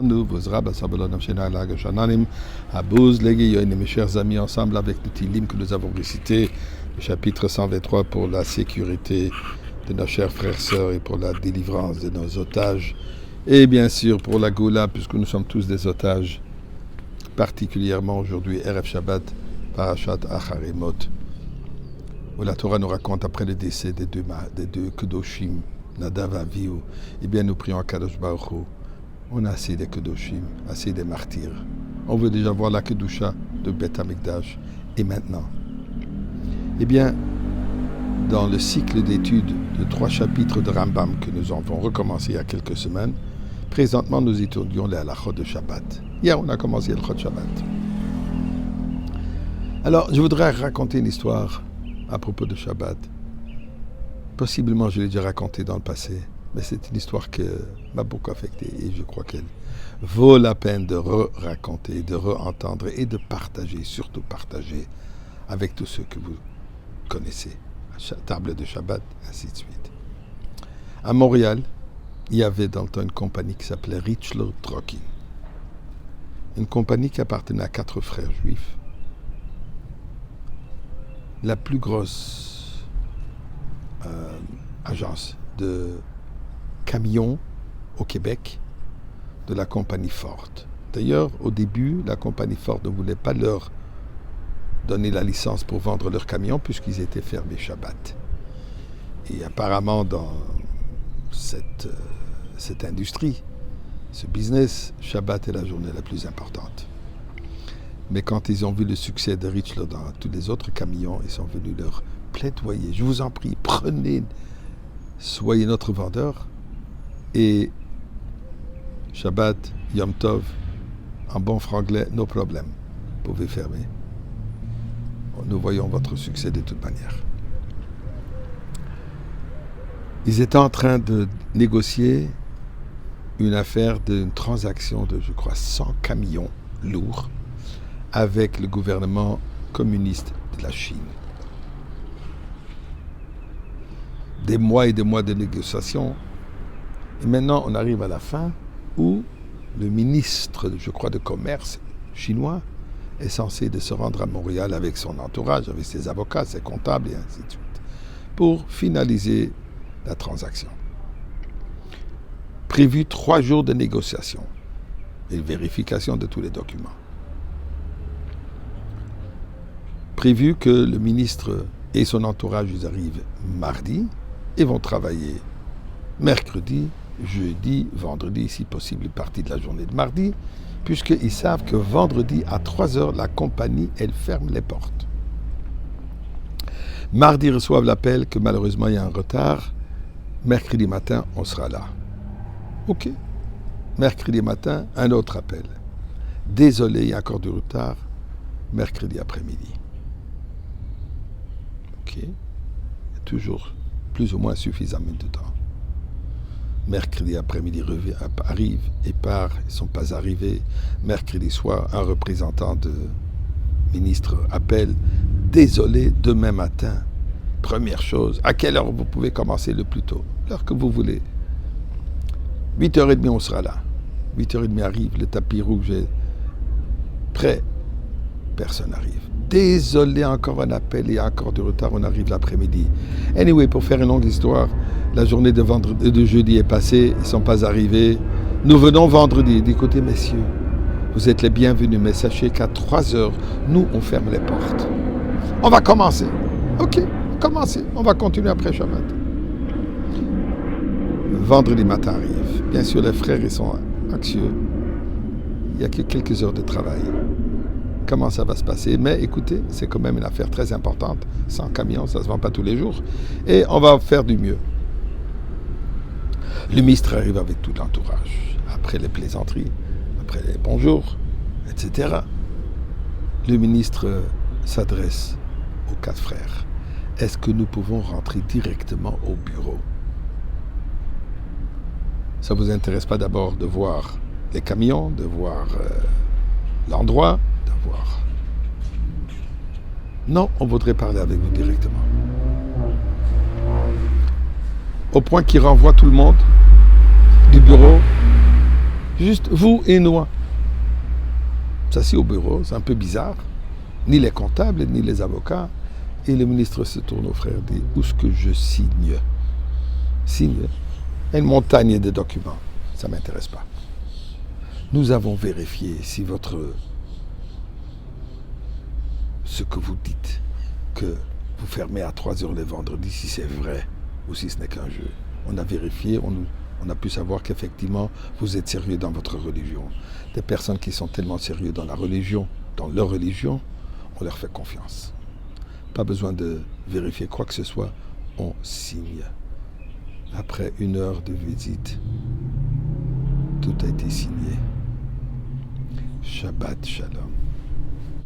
Nous, vos rabbins, Abouz, mes chers amis, ensemble avec le Tilim que nous avons récité, le chapitre 123 pour la sécurité de nos chers frères et sœurs et pour la délivrance de nos otages, et bien sûr pour la Goula, puisque nous sommes tous des otages, particulièrement aujourd'hui, Erev Shabbat, Parashat Acharimot, où la Torah nous raconte après le décès des deux Kedoshim, Nadav Avihu, et bien nous prions à Kadosh Baruch Hu. On a assez des Kedoshim, assez des martyrs. On veut déjà voir la Kedusha de Beth Amikdash. Et maintenant, eh bien, dans le cycle d'études de 3 chapitres de Rambam que nous avons recommencé il y a quelques semaines, présentement nous étudions les halachot de Shabbat. Hier, on a commencé le halachot de Shabbat. Alors, je voudrais raconter une histoire à propos de Shabbat. Possiblement, je l'ai déjà racontée dans le passé. Mais c'est une histoire qui m'a beaucoup affecté et je crois qu'elle vaut la peine de raconter, de re-entendre et de partager, surtout partager avec tous ceux que vous connaissez. Table de Shabbat, ainsi de suite. À Montréal, il y avait dans le temps une compagnie qui s'appelait Richler Trucking. Une compagnie qui appartenait à 4 frères juifs. La plus grosse agence de camions au Québec de la compagnie Ford. D'ailleurs, au début, la compagnie Ford ne voulait pas leur donner la licence pour vendre leurs camions puisqu'ils étaient fermés Shabbat. Et apparemment, dans cette industrie, ce business, Shabbat est la journée la plus importante. Mais quand ils ont vu le succès de Richler dans tous les autres camions, ils sont venus leur plaidoyer. Je vous en prie, prenez, soyez notre vendeur. Et Shabbat, Yom Tov, en bon franglais, no problem. Vous pouvez fermer. Nous voyons votre succès de toute manière. Ils étaient en train de négocier une affaire d'une transaction de, je crois, 100 camions lourds avec le gouvernement communiste de la Chine. Des mois et des mois de négociations. Et maintenant, on arrive à la fin où le ministre, je crois, de commerce chinois est censé de se rendre à Montréal avec son entourage, avec ses avocats, ses comptables et ainsi de suite, pour finaliser la transaction. Prévu 3 jours de négociation et vérification de tous les documents. Prévu que le ministre et son entourage ils arrivent mardi et vont travailler mercredi, jeudi, vendredi, si possible, une partie de la journée de mardi, puisqu'ils savent que vendredi, à 3h, la compagnie, elle ferme les portes. Mardi, ils reçoivent l'appel que malheureusement, il y a un retard. Mercredi matin, on sera là. OK. Mercredi matin, un autre appel. Désolé, il y a encore du retard. Mercredi après-midi. OK. Il y a toujours plus ou moins suffisamment de temps. Mercredi après-midi arrive et part, ils ne sont pas arrivés. Mercredi soir, un représentant de ministre appelle. Désolé, demain matin, première chose, à quelle heure vous pouvez commencer le plus tôt? L'heure que vous voulez. 8h30, on sera là. 8h30 arrive, le tapis rouge est prêt. Personne n'arrive. Désolé, encore un appel, il y a encore du retard, on arrive l'après-midi. Anyway, pour faire une longue histoire, la journée de jeudi est passée, ils ne sont pas arrivés. Nous venons vendredi. Écoutez, messieurs, vous êtes les bienvenus, mais sachez qu'à 3h, nous, on ferme les portes. On va commencer. OK, commencez. On va continuer après Shabbat. Vendredi matin arrive. Bien sûr, les frères, ils sont anxieux. Il n'y a que quelques heures de travail. Comment ça va se passer? Mais écoutez, c'est quand même une affaire très importante. 100 camions, ça ne se vend pas tous les jours. Et on va faire du mieux. Le ministre arrive avec tout l'entourage. Après les plaisanteries, après les bonjours, etc. Le ministre s'adresse aux 4 frères. Est-ce que nous pouvons rentrer directement au bureau? Ça ne vous intéresse pas d'abord de voir les camions, de voir l'endroit, de voir... Non, on voudrait parler avec vous directement. Au point qu'il renvoie tout le monde du bureau Juste vous et moi. Ça, c'est au bureau, c'est un peu bizarre. Ni les comptables, ni les avocats. Et le ministre se tourne au frère et dit, où est-ce que je signe? Signe. Une montagne de documents. Ça ne m'intéresse pas. Nous avons vérifié si ce que vous dites, que vous fermez à 3 heures le vendredi, si c'est vrai ou si ce n'est qu'un jeu. On a vérifié, on a pu savoir qu'effectivement, vous êtes sérieux dans votre religion. Des personnes qui sont tellement sérieuses dans la religion, dans leur religion, on leur fait confiance. Pas besoin de vérifier quoi que ce soit, on signe. Après 1 heure de visite, tout a été signé. Shabbat Shalom.